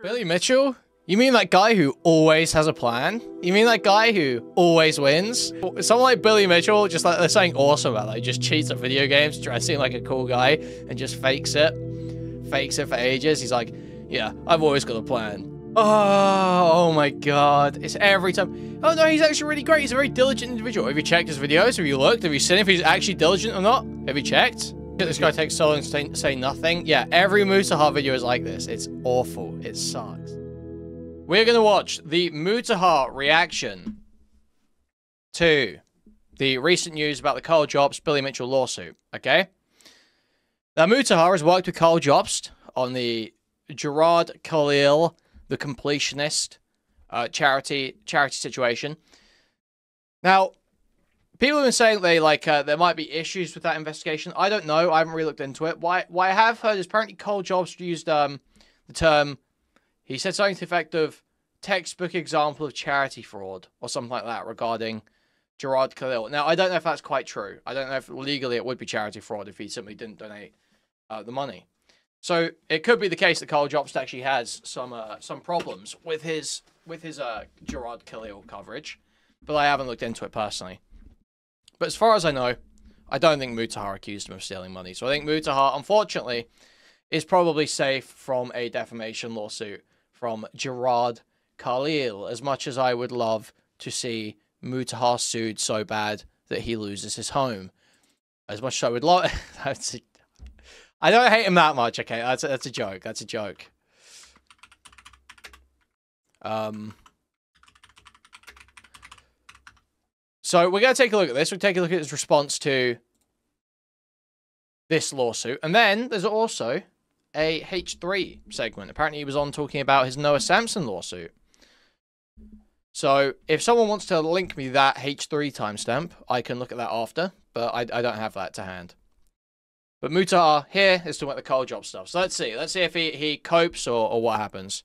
Billy Mitchell? You mean that guy who always has a plan? You mean that guy who always wins? Someone like Billy Mitchell, just like there's something awesome about that. He just cheats at video games, dressing like a cool guy, and just fakes it. Fakes it for ages. He's like, yeah, I've always got a plan. Oh my god. It's every time. Oh no, he's actually really great. He's a very diligent individual. Have you checked his videos? Have you looked? Have you seen if he's actually diligent or not? Have you checked? This guy takes so long to say nothing. Yeah, every Mutahar video is like this. It's awful. It sucks. We're going to watch the Mutahar reaction to the recent news about the Karl Jobst Billy Mitchell lawsuit, okay? Now, Mutahar has worked with Karl Jobst on the Gerard Khalil, the completionist, charity situation. Now, people have been saying they there might be issues with that investigation. I don't know. I haven't really looked into it. Why I have heard is apparently Karl Jobst used the term. He said something to the effect of textbook example of charity fraud or something like that regarding Gerard Khalil. Now, I don't know if that's quite true. I don't know if legally it would be charity fraud if he simply didn't donate the money. So it could be the case that Karl Jobst actually has some problems with his Gerard Khalil coverage, but I haven't looked into it personally. But as far as I know, I don't think Mutahar accused him of stealing money. So I think Mutahar, unfortunately, is probably safe from a defamation lawsuit from Gerard Khalil, as much as I would love to see Mutahar sued so bad that he loses his home. As much as I would love... I don't hate him that much, okay? That's a joke. That's a joke. So we're going to take a look at this. We'll take a look at his response to this lawsuit. And then there's also a H3 segment. Apparently he was on talking about his Noah Samson lawsuit. So if someone wants to link me that H3 timestamp, I can look at that after, but I don't have that to hand. But Mutahar here is talking about the Karl Jobst stuff. So let's see. Let's see if he copes or what happens.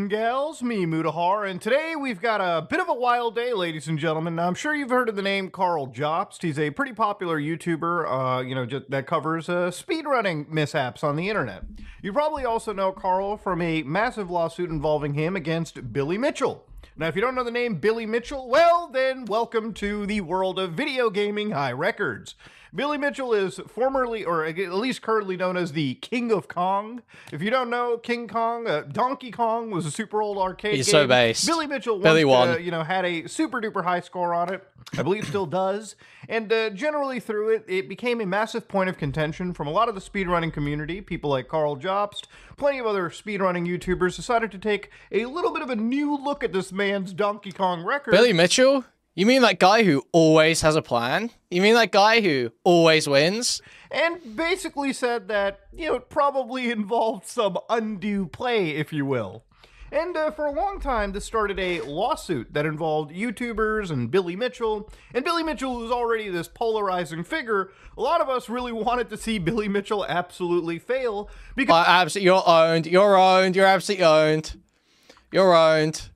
Gals, me Mutahar, and today we've got a bit of a wild day, ladies and gentlemen. Now, I'm sure you've heard of the name Karl Jobst. He's a pretty popular YouTuber, that covers speedrunning mishaps on the internet. You probably also know Karl from a massive lawsuit involving him against Billy Mitchell. Now, if you don't know the name Billy Mitchell, well, then welcome to the world of video gaming high records. Billy Mitchell is formerly, or at least currently known as the King of Kong. If you don't know, King Kong, Donkey Kong was a super old arcade game. He's so based. Billy Mitchell once, had a super duper high score on it. I believe still does. And generally through it, it became a massive point of contention from a lot of the speedrunning community. People like Karl Jobst, plenty of other speedrunning YouTubers decided to take a little bit of a new look at this man's Donkey Kong record. Billy Mitchell? You mean that guy who always has a plan? You mean that guy who always wins? And basically said that, it probably involved some undue play, if you will. And for a long time, this started a lawsuit that involved YouTubers and Billy Mitchell. And Billy Mitchell was already this polarizing figure. A lot of us really wanted to see Billy Mitchell absolutely fail. Because absolutely, you're owned. You're owned. You're absolutely owned. You're owned.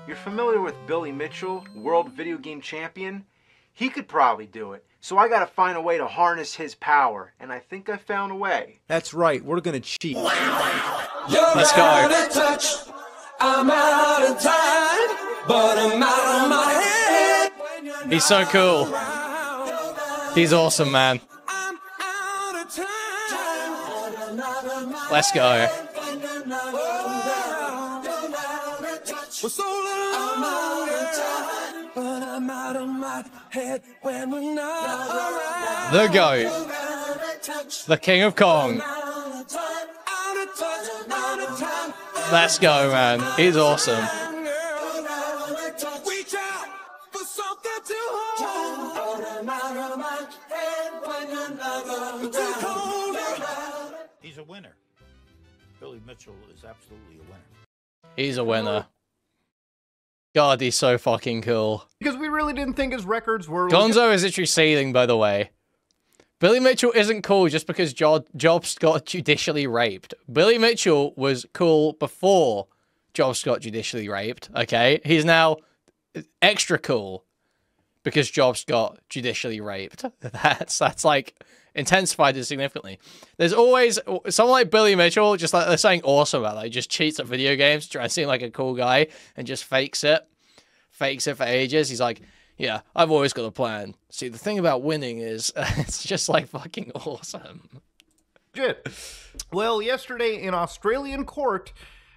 You're familiar with Billy Mitchell, world video game champion? He could probably do it. So I gotta find a way to harness his power. And I think I found a way. That's right, we're gonna cheat. Let's go. I'm out of time, but I'm out of my head. He's so cool. He's awesome, man. Let's go. For so long, I'm out of time, but I'm out of my head when we're not around. The GOAT. The King of Kong. Let's go, man. He's awesome. Reach out for something to hold. He's a winner. Billy Mitchell is absolutely a winner. He's a winner. God, he's so fucking cool. Because we really didn't think his records were... Gonzo is literally seething, by the way. Billy Mitchell isn't cool just because Jobst got judicially raped. Billy Mitchell was cool before Jobst got judicially raped, okay? He's now extra cool because Jobst got judicially raped. That's like intensified it significantly. There's always someone like Billy Mitchell, just like they're saying awesome about, like, just cheats at video games, trying to seem like a cool guy, and just fakes it for ages. He's like, yeah, I've always got a plan. See, the thing about winning is it's just like fucking awesome. Shit. Well, yesterday in Australian court,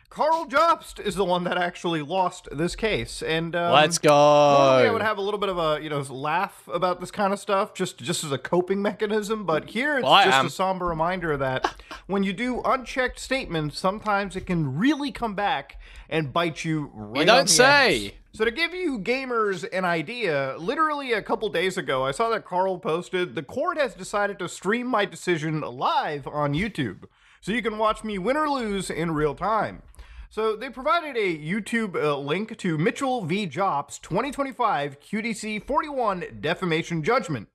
Karl Jobst is the one that actually lost this case, and Let's go. Normally I would have a little bit of a laugh about this kind of stuff, just as a coping mechanism. But here it's just a somber reminder that when you do unchecked statements, sometimes it can really come back and bite you right. You don't say. Ass. So to give you gamers an idea, literally a couple days ago, I saw that Karl posted, "The court has decided to stream my decision live on YouTube, so you can watch me win or lose in real time." So they provided a YouTube link to Mitchell v. Jobst 2025 QDC 41 defamation judgment.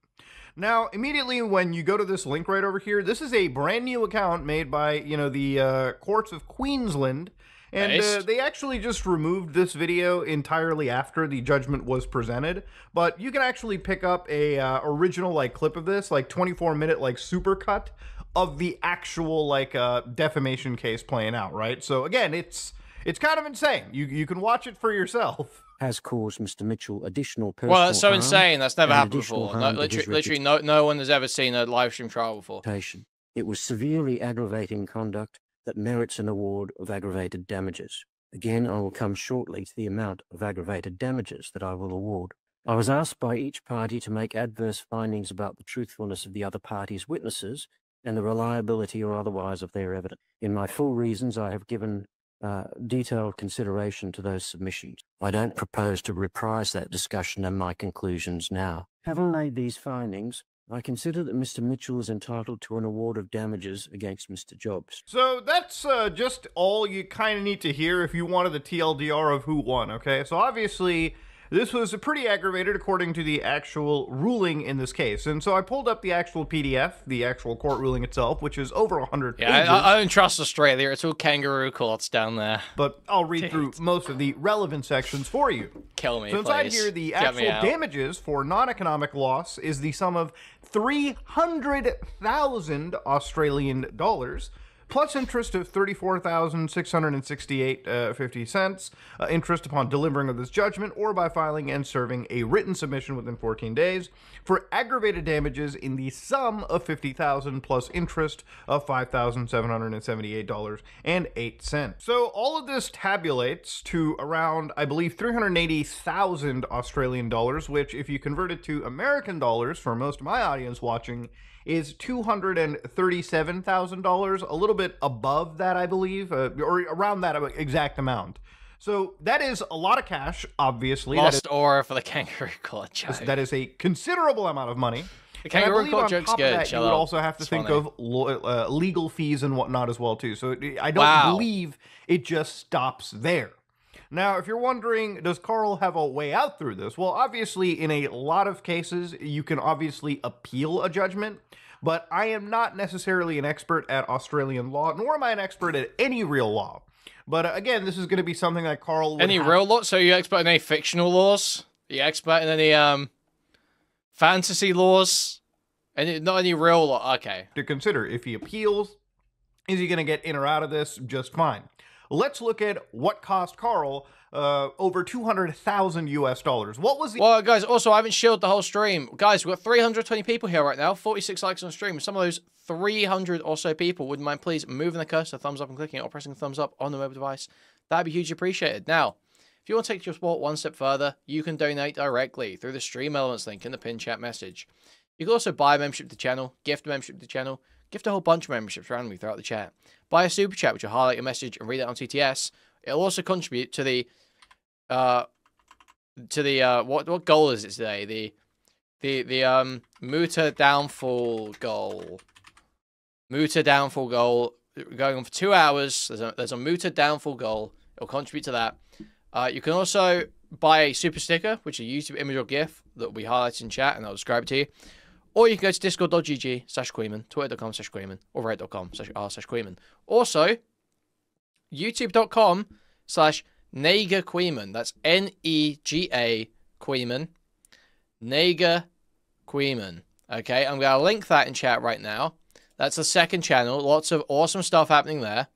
Now, immediately when you go to this link right over here, this is a brand new account made by, the courts of Queensland. And Nice. They actually just removed this video entirely after the judgment was presented. But you can actually pick up a original clip of this, 24-minute supercut of the actual defamation case playing out, right? So again, it's kind of insane. You can watch it for yourself. Has caused Mr. Mitchell additional personal Well, that's so harm insane. That's never and happened additional before. harm to his Literally, no one has ever seen a live stream trial before. reputation. It was severely aggravating conduct that merits an award of aggravated damages. Again, I will come shortly to the amount of aggravated damages that I will award. I was asked by each party to make adverse findings about the truthfulness of the other party's witnesses and the reliability or otherwise of their evidence. In my full reasons, I have given detailed consideration to those submissions. I don't propose to reprise that discussion and my conclusions now. Having made these findings, I consider that Mr. Mitchell is entitled to an award of damages against Mr. Jobst. So that's just all you kind of need to hear if you wanted the TLDR of who won, okay? So obviously, this was pretty aggravated according to the actual ruling in this case. And so I pulled up the actual PDF, the actual court ruling itself, which is over 100 pages. Yeah, I don't trust Australia. It's all kangaroo courts down there. But I'll read through most of the relevant sections for you. Kill me, So inside please. here, the Get me actual out. damages for non-economic loss is the sum of 300,000 Australian dollars, plus interest of 34,668.50 cents, interest upon delivering of this judgment or by filing and serving a written submission within 14 days, for aggravated damages in the sum of 50,000 plus interest of $5,778.08. So all of this tabulates to around, I believe, 380,000 Australian dollars, which if you convert it to American dollars, for most of my audience watching, is $237,000, a little bit above that, I believe, or around that exact amount. So that is a lot of cash, obviously. Lost aura for the kangaroo court joke. That is a considerable amount of money. The And I kangaroo believe court on joke's top of good. that, you Chill would out. also have to It's think funny. of legal fees and whatnot as well, too. So I don't Wow. believe it just stops there. Now, if you're wondering, does Karl have a way out through this? Well, obviously, in a lot of cases, you can obviously appeal a judgment, but I am not necessarily an expert at Australian law, nor am I an expert at any real law. But again, this is going to be something that Karl would Any have real law? So you expert in any fictional laws? Are you expert in any fantasy laws? Not any real law? Okay. to consider. If he appeals, is he going to get in or out of this just fine? Let's look at what cost Karl over 200,000 US dollars. What was the Well, guys, also, I haven't shielded the whole stream. Guys, we've got 320 people here right now, 46 likes on stream. Some of those 300 or so people, wouldn't mind please moving the cursor, thumbs up and clicking it, or pressing thumbs up on the mobile device. That'd be hugely appreciated. Now, if you want to take your support one step further, you can donate directly through the Stream Elements link in the pinned chat message. You can also buy a membership to the channel, gift a membership to the channel, gift a whole bunch of memberships randomly throughout the chat. Buy a super chat, which will highlight your message and read it on TTS. It'll also contribute to the what goal is it today? The Muta downfall goal. Muta downfall goal going on for 2 hours. There's a Muta downfall goal. It'll contribute to that. You can also buy a super sticker, which is a YouTube image or GIF that will be highlighted in chat, and I'll describe it to you. Or you can go to discord.gg/Kuihman, twitter.com/Kuihman, or reddit.com/r/Kuihman. Also, youtube.com/NegaQuihman. That's Nega Kuihman. Kuihman. Okay, I'm going to link that in chat right now. That's the second channel. Lots of awesome stuff happening there.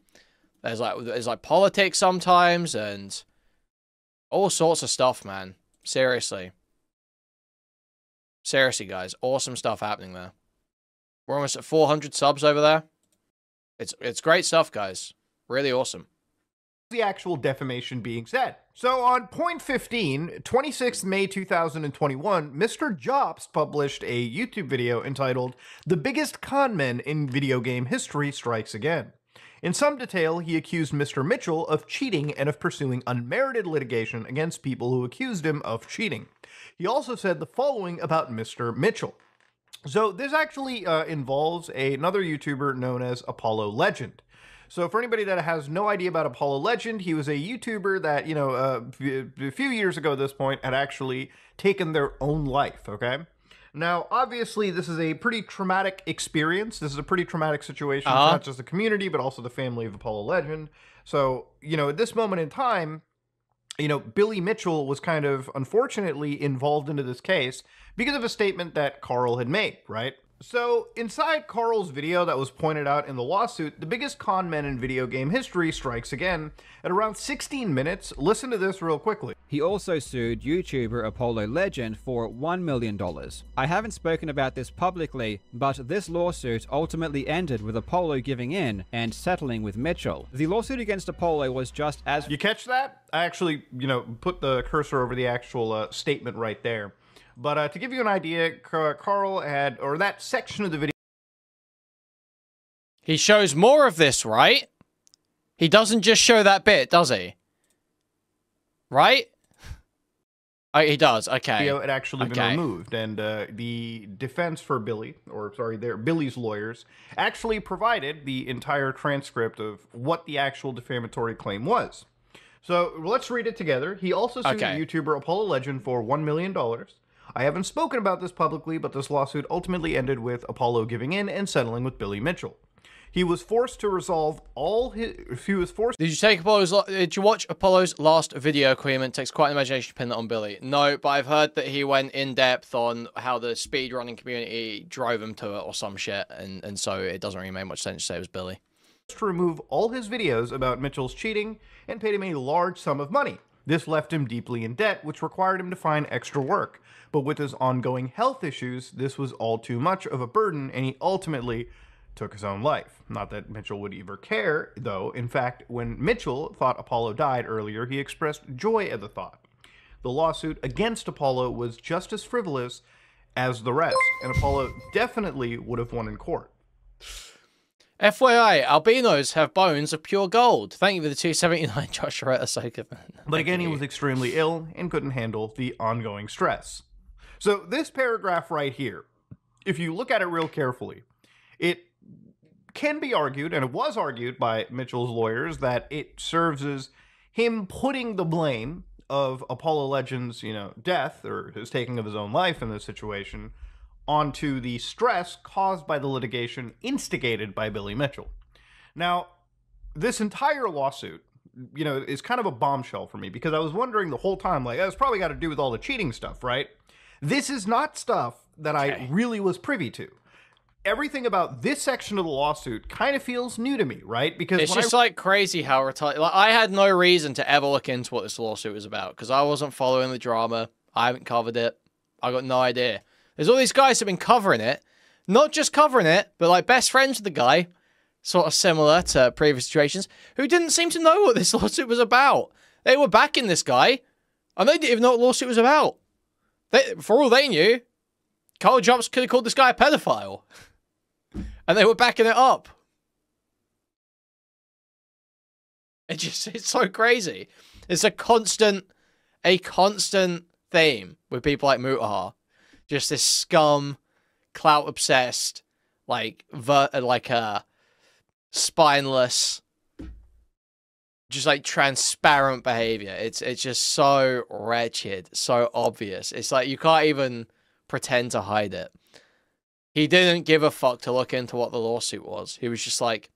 There's like politics sometimes and all sorts of stuff, man. Seriously. Seriously, guys. Awesome stuff happening there. We're almost at 400 subs over there. It's great stuff, guys. Really awesome. The actual defamation being said. So on point 15, 26th May 2021, Mr. Jobst published a YouTube video entitled "The Biggest Conman in Video Game History Strikes Again." In some detail, he accused Mr. Mitchell of cheating and of pursuing unmerited litigation against people who accused him of cheating. He also said the following about Mr. Mitchell. So this actually involves another YouTuber known as Apollo Legend. So for anybody that has no idea about Apollo Legend, he was a YouTuber that, you know, a few years ago at this point had actually taken their own life, okay? Now, obviously, this is a pretty traumatic experience. This is a pretty traumatic situation for not just the community, but also the family of Apollo Legend. So, you know, at this moment in time, you know, Billy Mitchell was kind of, unfortunately, involved into this case because of a statement that Karl had made, right? So, inside Karl's video that was pointed out in the lawsuit, the biggest con man in video game history strikes again. At around 16 minutes, listen to this real quickly. He also sued YouTuber Apollo Legend for $1 million. I haven't spoken about this publicly, but this lawsuit ultimately ended with Apollo giving in and settling with Mitchell. The lawsuit against Apollo was just as... You catch that? I actually, you know, put the cursor over the actual statement right there. But to give you an idea, Karl had, or that section of the video... He shows more of this, right? He doesn't just show that bit, does he? Right? Oh, he does, okay. Video had actually been removed, and the defense for Billy, or sorry, Billy's lawyers, actually provided the entire transcript of what the actual defamatory claim was. So let's read it together. He also sued YouTuber Apollo Legend for $1 million. I haven't spoken about this publicly, but this lawsuit ultimately ended with Apollo giving in and settling with Billy Mitchell. He was forced to resolve all his... Did you watch Apollo's last video, Kuihman? Takes quite an imagination to pin that on Billy. No, but I've heard that he went in depth on how the speedrunning community drove him to it or some shit, and so it doesn't really make much sense to say it was Billy. To remove all his videos about Mitchell's cheating and paid him a large sum of money. This left him deeply in debt, which required him to find extra work. But with his ongoing health issues, this was all too much of a burden, and he ultimately took his own life. Not that Mitchell would ever care, though. In fact, when Mitchell thought Apollo died earlier, he expressed joy at the thought. The lawsuit against Apollo was just as frivolous as the rest, and Apollo definitely would have won in court. FYI, albinos have bones of pure gold. Thank you for the 279, Joshua Ahsoka. But again, he was extremely ill and couldn't handle the ongoing stress. So this paragraph right here, if you look at it real carefully, it can be argued, and it was argued by Mitchell's lawyers, that it serves as him putting the blame of Apollo Legend's, you know, death, or his taking of his own life in this situation, onto the stress caused by the litigation instigated by Billy Mitchell. Now, this entire lawsuit, you know, is kind of a bombshell for me, because I was wondering the whole time, like, it's probably got to do with all the cheating stuff, right? This is not stuff that I really was privy to. Everything about this section of the lawsuit kind of feels new to me, right? Because it's just like crazy how retired. Like, I had no reason to ever look into what this lawsuit was about because I wasn't following the drama. I haven't covered it. I got no idea. There's all these guys who've been covering it, not just covering it, but like best friends with the guy, sort of similar to previous situations, who didn't seem to know what this lawsuit was about. They were backing this guy, and they didn't even know what the lawsuit was about. For all they knew, Karl Jobst could have called this guy a pedophile. And they were backing it up. It's so crazy. It's a constant theme with people like Mutahar. Just this scum, clout obsessed, spineless, just like transparent behavior. It's just so wretched, so obvious. It's like you can't even pretend to hide it. He didn't give a fuck to look into what the lawsuit was. He was just like,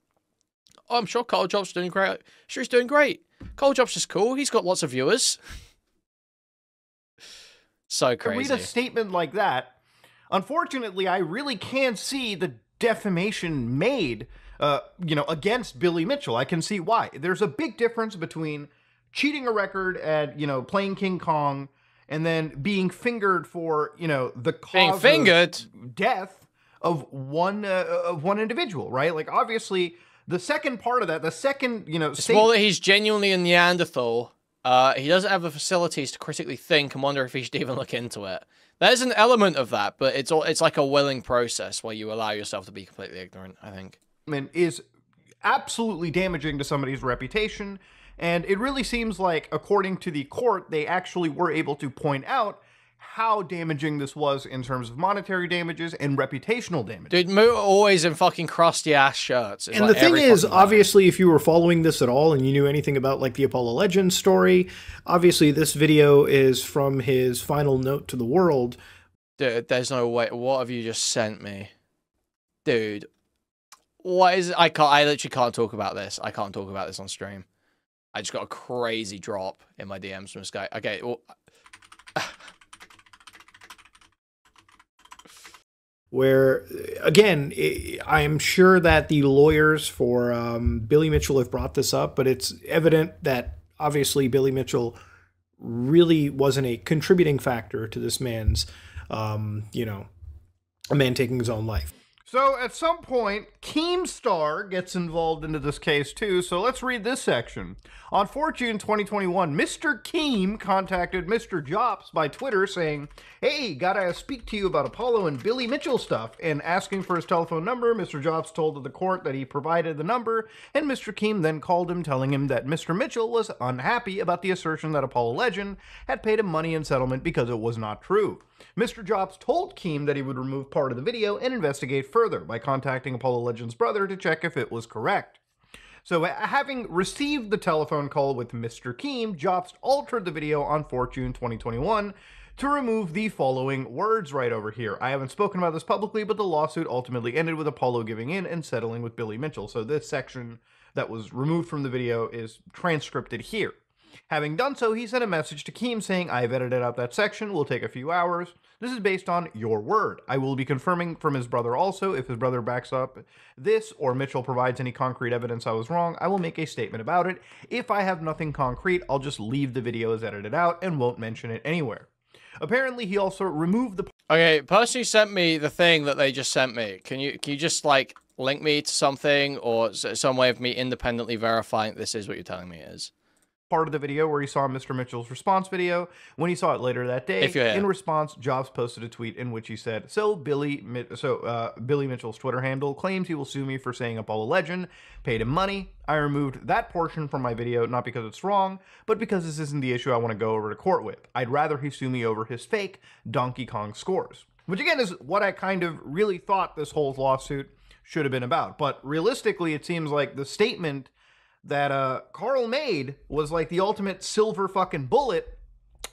oh, I'm sure Karl Jobst is doing great. Sure, he's doing great. Karl Jobst is cool. He's got lots of viewers. So read crazy. a statement like that, unfortunately, I really can't see the defamation made, against Billy Mitchell. I can see why. There's a big difference between cheating a record at, playing King Kong and then being fingered for, the cause of death of one individual, right? Like, obviously, the second part of that, it's more that he's genuinely a Neanderthal. He doesn't have the facilities to critically think and wonder if he should even look into it. There's an element of that, but it's like a willing process where you allow yourself to be completely ignorant, I think. Is absolutely damaging to somebody's reputation, and it really seems like, according to the court, they actually were able to point out how damaging this was in terms of monetary damages and reputational damage. Dude, Moot always in fucking crusty ass shirts. And like the thing is, obviously, if you were following this at all and you knew anything about like the Apollo Legends story, obviously this video is from his final note to the world. Dude, there's no way. What have you just sent me? Dude, what is it? I literally can't talk about this. I can't talk about this on stream. I just got a crazy drop in my DMs from this guy. Okay, well... Where, again, I'm sure that the lawyers for Billy Mitchell have brought this up, but it's evident that obviously Billy Mitchell really wasn't a contributing factor to this man's, a man taking his own life. So at some point, Keemstar gets involved into this case too, so let's read this section. On 4 June 2021, Mr. Keem contacted Mr. Jobst by Twitter saying, "Hey, gotta speak to you about Apollo and Billy Mitchell stuff," and asking for his telephone number. Mr. Jobst told the court that he provided the number, and Mr. Keem then called him, telling him that Mr. Mitchell was unhappy about the assertion that Apollo Legend had paid him money in settlement because it was not true. Mr. Jobst told Keem that he would remove part of the video and investigate further by contacting Apollo Legend's brother to check if it was correct. So, having received the telephone call with Mr. Keem, Jobst altered the video on 4 June 2021 to remove the following words right over here. I haven't spoken about this publicly, but the lawsuit ultimately ended with Apollo giving in and settling with Billy Mitchell. So this section that was removed from the video is transcripted here. Having done so, he sent a message to Keem saying, "I've edited out that section, will take a few hours. This is based on your word. I will be confirming from his brother also. If his brother backs up this or Mitchell provides any concrete evidence I was wrong, I will make a statement about it. If I have nothing concrete, I'll just leave the video as edited out and won't mention it anywhere." Apparently, he also removed the... Okay, person who sent me the thing that they just sent me, can you just, like, link me to something or some way of me independently verifying this is what you're telling me it is? Part of the video where he saw Mr. Mitchell's response video. When he saw it later that day, in response, Jobst posted a tweet in which he said, Billy Mitchell's Twitter handle claims he will sue me for saying Apollo Legend paid him money. I removed that portion from my video, not because it's wrong, but because this isn't the issue I want to go over to court with. I'd rather he sue me over his fake Donkey Kong scores. Which again is what I kind of really thought this whole lawsuit should have been about. But realistically, it seems like the statement that Karl made was like the ultimate silver fucking bullet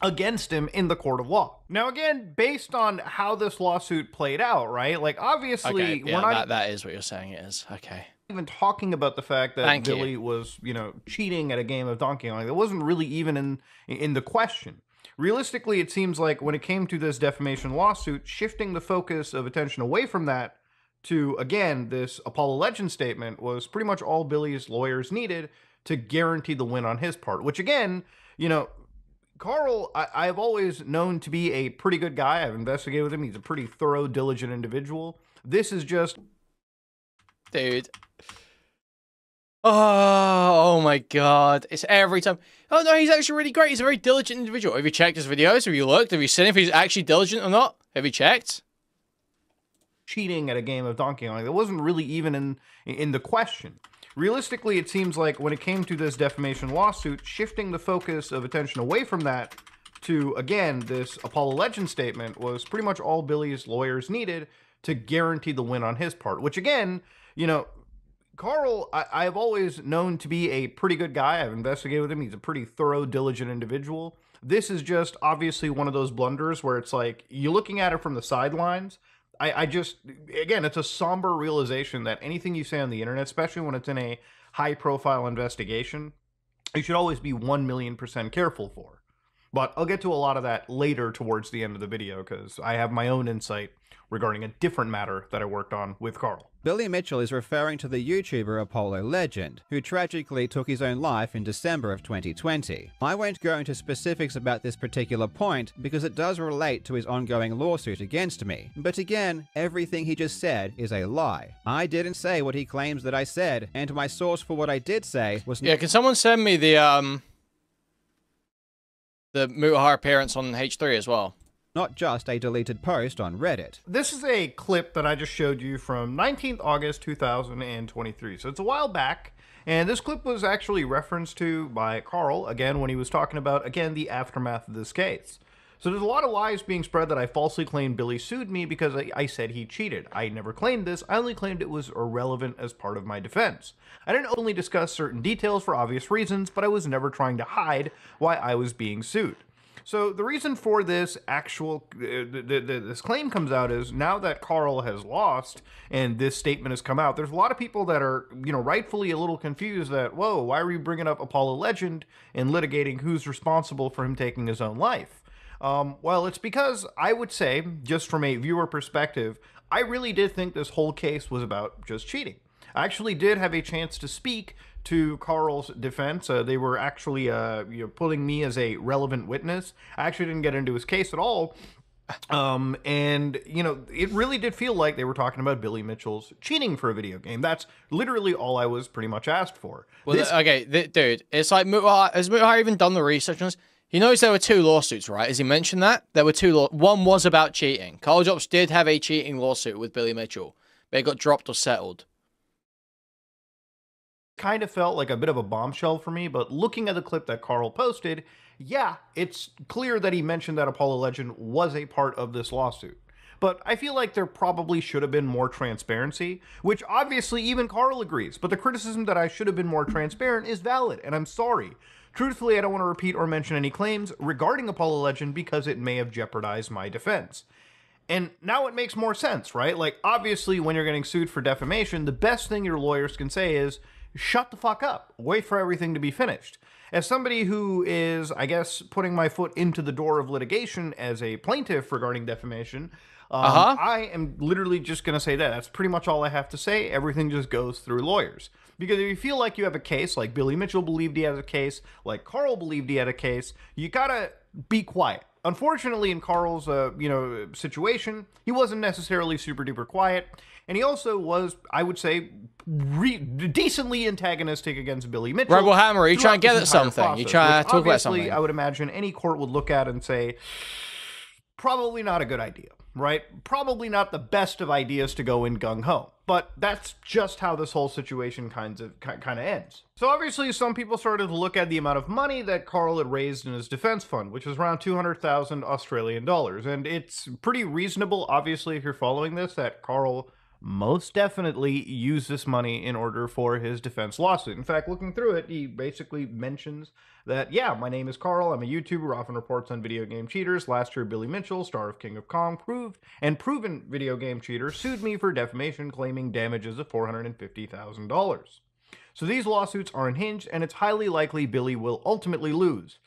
against him in the court of law. Now, again, based on how this lawsuit played out, right? Like, obviously, okay, yeah, we're not... That is what you're saying it is. Okay. Even talking about the fact that Billy was, cheating at a game of Donkey Kong. That wasn't really even in the question. Realistically, it seems like when it came to this defamation lawsuit, shifting the focus of attention away from that to, again, this Apollo Legend statement was pretty much all Billy's lawyers needed to guarantee the win on his part. Which, again, Karl, I've always known to be a pretty good guy. I've investigated with him. He's a pretty thorough, diligent individual. This is just... Dude. Oh my god. It's every time. Oh no, he's actually really great. He's a very diligent individual. Have you checked his videos? Have you looked? Have you seen if he's actually diligent or not? Have you checked? Cheating at a game of Donkey Kong. That wasn't really even in the question. Realistically, it seems like when it came to this defamation lawsuit, shifting the focus of attention away from that to, again, this Apollo Legend statement was pretty much all Billy's lawyers needed to guarantee the win on his part. Which, again, Karl, I've always known to be a pretty good guy. I've investigated with him. He's a pretty thorough, diligent individual. This is just obviously one of those blunders where it's like, you're looking at it from the sidelines. I just, again, it's a somber realization that anything you say on the internet, especially when it's in a high-profile investigation, you should always be 1,000,000% careful for. But I'll get to a lot of that later towards the end of the video, because I have my own insight regarding a different matter that I worked on with Karl. Billy Mitchell is referring to the YouTuber Apollo Legend, who tragically took his own life in December of 2020. I won't go into specifics about this particular point because it does relate to his ongoing lawsuit against me. But again, everything he just said is a lie. I didn't say what he claims that I said, and my source for what I did say was... Yeah, can someone send me the Mutahar appearance on H3 as well? not just a deleted post on Reddit. This is a clip that I just showed you from 19th August 2023, so it's a while back, and this clip was actually referenced to by Karl, again, when he was talking about, again, the aftermath of this case. So there's a lot of lies being spread that I falsely claimed Billy sued me because I said he cheated. I never claimed this, I only claimed it was irrelevant as part of my defense. I didn't only discuss certain details for obvious reasons, but I was never trying to hide why I was being sued. So the reason for this actual, this claim comes out is now that Karl has lost and this statement has come out, there's a lot of people that are, rightfully a little confused that, whoa, why are you bringing up Apollo Legend and litigating who's responsible for him taking his own life? Well, it's because I would say, just from a viewer perspective, I really did think this whole case was about just cheating. I actually did have a chance to speak to Karl's defense. They were actually putting me as a relevant witness. I actually didn't get into his case at all. And, it really did feel like they were talking about Billy Mitchell's cheating for a video game. That's literally all I was pretty much asked for. Well, dude, it's like, has Mutahar even done the research on this? He knows there were 2 lawsuits, right? Has he mentioned that? There were 2 one was about cheating. Karl Jobst did have a cheating lawsuit with Billy Mitchell, but it got dropped or settled. Kind of felt like a bit of a bombshell for me, but looking at the clip that Karl posted, yeah, it's clear that he mentioned that Apollo Legend was a part of this lawsuit. But I feel like there probably should have been more transparency, which obviously even Karl agrees, but the criticism that I should have been more transparent is valid, and I'm sorry. Truthfully, I don't want to repeat or mention any claims regarding Apollo Legend because it may have jeopardized my defense. And now it makes more sense, right? Like, obviously, when you're getting sued for defamation, the best thing your lawyers can say is, shut the fuck up. Wait for everything to be finished. As somebody who is, I guess, putting my foot into the door of litigation as a plaintiff regarding defamation, I am literally just going to say that. That's pretty much all I have to say. Everything just goes through lawyers. Because if you feel like you have a case, like Billy Mitchell believed he had a case, like Karl believed he had a case, you gotta be quiet. Unfortunately, in Karl's, situation, he wasn't necessarily super duper quiet, and he also was, I would say, decently antagonistic against Billy Mitchell. Rebel Hammer, you try and get at something. You try to talk about something. I would imagine any court would look at and say, probably not a good idea, right? Probably not the best of ideas to go in gung-ho. But that's just how this whole situation kind of ends. So obviously some people started to look at the amount of money that Karl had raised in his defense fund, which was around 200,000 Australian dollars. And it's pretty reasonable, obviously, if you're following this, that Karl most definitely used this money in order for his defense lawsuit. In fact, looking through it, he basically mentions that, yeah, my name is Karl, I'm a YouTuber, often reports on video game cheaters. Last year, Billy Mitchell, star of King of Kong, proven video game cheater, sued me for defamation, claiming damages of $450,000. So these lawsuits are unhinged, and it's highly likely Billy will ultimately lose.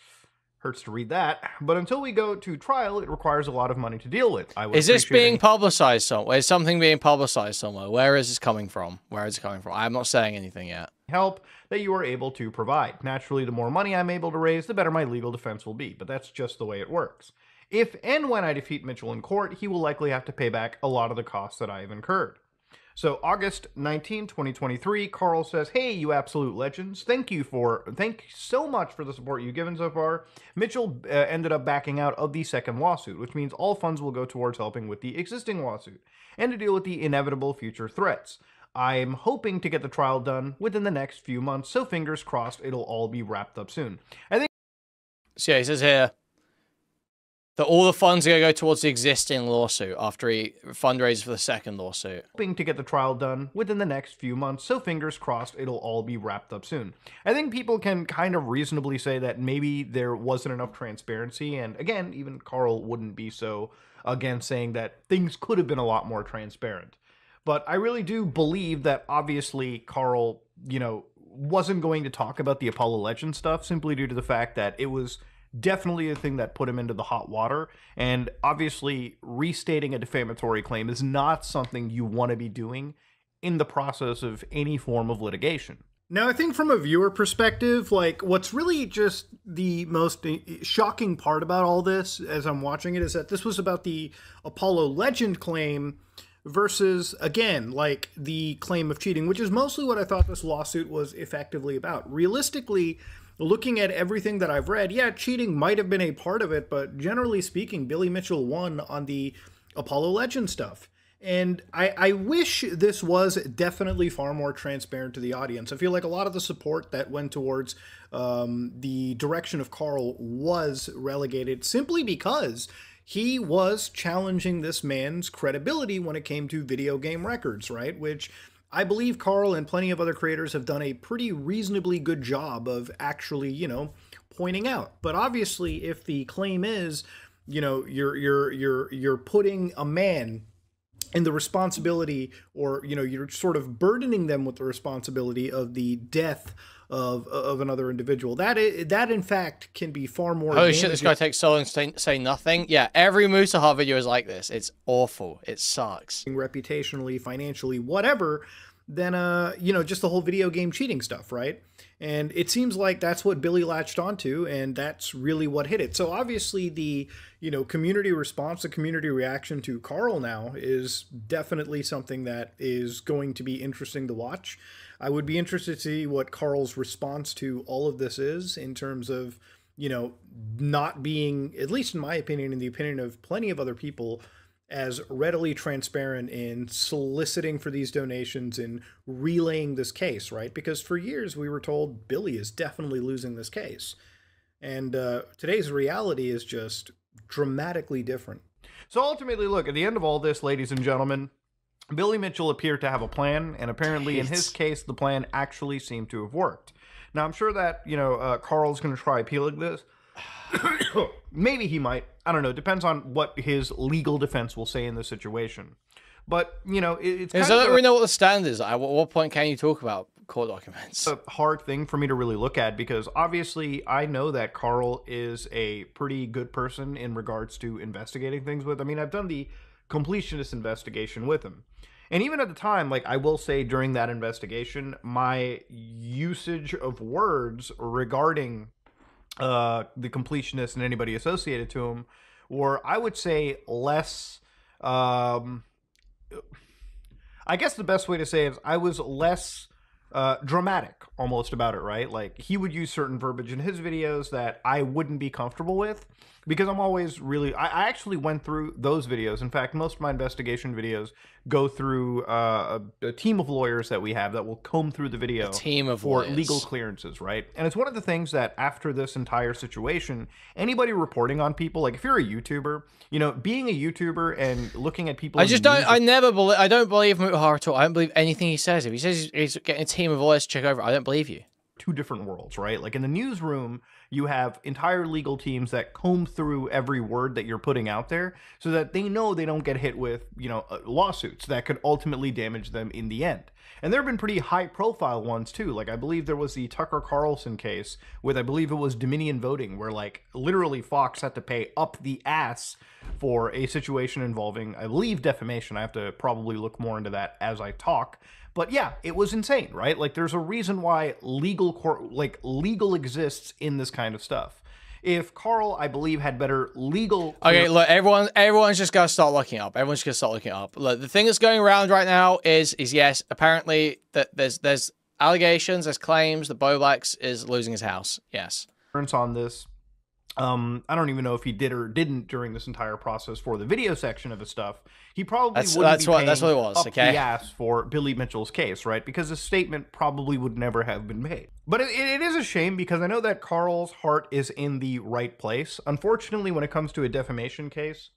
Hurts to read that, but until we go to trial, it requires a lot of money to deal with. Is this being publicized somewhere? Is something being publicized somewhere? Where is this coming from? Where is it coming from? I'm not saying anything yet. Help that you are able to provide. Naturally, the more money I'm able to raise, the better my legal defense will be, but that's just the way it works. If and when I defeat Mitchell in court, he will likely have to pay back a lot of the costs that I have incurred. So August 19, 2023, Karl says, hey, you absolute legends, thank you so much for the support you've given so far. Mitchell ended up backing out of the second lawsuit, which means all funds will go towards helping with the existing lawsuit and to deal with the inevitable future threats. I'm hoping to get the trial done within the next few months, so fingers crossed it'll all be wrapped up soon. I think. So yeah, he says here that all the funds are going to go towards the existing lawsuit after he fundraises for the second lawsuit. Hoping to get the trial done within the next few months, so fingers crossed it'll all be wrapped up soon. I think people can kind of reasonably say that maybe there wasn't enough transparency, and again, even Karl wouldn't be so against saying that things could have been a lot more transparent. But I really do believe that obviously Karl, wasn't going to talk about the Apollo Legend stuff simply due to the fact that it was definitely the thing that put him into the hot water. And obviously, restating a defamatory claim is not something you want to be doing in the process of any form of litigation. Now, I think from a viewer perspective, like, what's really just the most shocking part about all this as I'm watching it is that this was about the Apollo Legend claim versus, again, like, the claim of cheating, which is mostly what I thought this lawsuit was effectively about. Realistically, looking at everything that I've read, yeah, cheating might have been a part of it, but generally speaking, Billy Mitchell won on the Apollo Legend stuff. And I wish this was definitely far more transparent to the audience. I feel like a lot of the support that went towards the direction of Karl was relegated simply because he was challenging this man's credibility when it came to video game records, right? Which I believe Karl and plenty of other creators have done a pretty reasonably good job of actually, you know, pointing out. But obviously, if the claim is, you know, you're putting a man in the responsibility, or, you know, you're sort of burdening them with the responsibility of the death of another individual, that in fact can be far more holy shit, this guy takes so long to say nothing. Yeah, every Mutahar video is like this. It's awful. It sucks. Reputationally, financially, whatever, than you know, just the whole video game cheating stuff, right? And it seems like that's what Billy latched onto, and that's really what hit it. So obviously the, you know, community response, the community reaction to Karl now is definitely something that is going to be interesting to watch. I would be interested to see what Karl's response to all of this is in terms of, you know, not being, at least in my opinion, in the opinion of plenty of other people, as readily transparent in soliciting for these donations and relaying this case, right? Because for years we were told Billy is definitely losing this case. And today's reality is just dramatically different. So ultimately, look, at the end of all this, ladies and gentlemen, Billy Mitchell appeared to have a plan, and apparently in his case, the plan actually seemed to have worked. Now, I'm sure that, you know, Karl's going to try appealing this. Maybe he might. I don't know. Depends on what his legal defense will say in this situation. But, you know, it's kind of... we know what the stand is. At what point can you talk about court documents? A hard thing for me to really look at, because obviously I know that Karl is a pretty good person in regards to investigating things with. I mean, I've done the completionist investigation with him. And even at the time, like, I will say during that investigation, my usage of words regarding the completionist and anybody associated to him were, I would say, less, I guess the best way to say it is I was less dramatic almost about it, right? Like, he would use certain verbiage in his videos that I wouldn't be comfortable with, because I'm always really, I actually went through those videos. In fact, most of my investigation videos go through a team of lawyers that we have that will comb through the video for legal clearances, right? And it's one of the things that after this entire situation, anybody reporting on people, like if you're a YouTuber, you know, being a YouTuber and looking at people, I don't believe Mutahar at all. I don't believe anything he says. If he says he's getting a team of lawyers to check over, I don't believe you. Two different worlds, right? Like in the newsroom, you have entire legal teams that comb through every word that you're putting out there so that they know they don't get hit with, you know, lawsuits that could ultimately damage them in the end. And there have been pretty high profile ones too. Like I believe there was the Tucker Carlson case with, I believe it was Dominion voting, where like literally Fox had to pay up the ass for a situation involving, I believe, defamation. I have to probably look more into that as I talk. But yeah, it was insane, right? Like there's a reason why legal exists in this kind of stuff. If Karl, I believe, had better legal... Okay, look, everyone's just got to start looking up. Everyone's going to start looking up. Look, the thing that's going around right now is yes, apparently that there's allegations, there's claims that Boblax is losing his house. Yes. On this. I don't even know if he did or didn't during this entire process for the video section of his stuff. He probably wouldn't be paying that's what it was, up the ass for Billy Mitchell's case, right? Because the statement probably would never have been made. But it is a shame, because I know that Karl's heart is in the right place. Unfortunately, when it comes to a defamation case,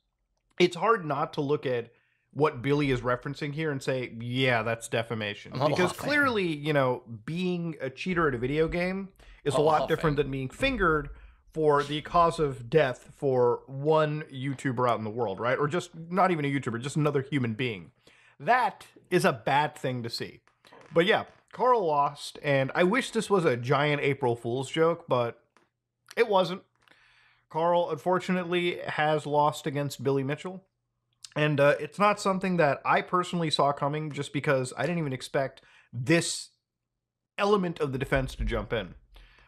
it's hard not to look at what Billy is referencing here and say, yeah, that's defamation. Because clearly, you know, being a cheater at a video game is a lot different than being fingered for the cause of death for one YouTuber out in the world, right? Or just not even a YouTuber, just another human being. That is a bad thing to see. But yeah, Karl lost, and I wish this was a giant April Fool's joke, but it wasn't. Karl, unfortunately, has lost against Billy Mitchell. And it's not something that I personally saw coming, just because I didn't even expect this element of the defense to jump in.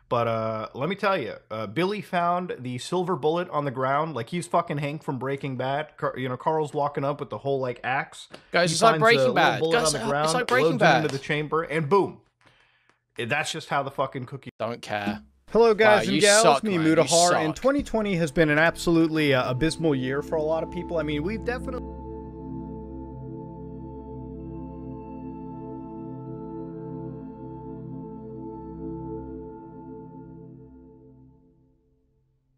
But let me tell you, Billy found the silver bullet on the ground, like he's fucking Hank from Breaking Bad. You know, Carl's walking up with the whole like axe. Guys, it's like Breaking Bad. Guys, It's like Breaking Bad. Into the chamber, and boom. That's just how the fucking cookie. Don't care. Hello guys Wow, and you gals, suck, me man. You Mutahar, suck. and 2020 has been an absolutely abysmal year for a lot of people. I mean, we've definitely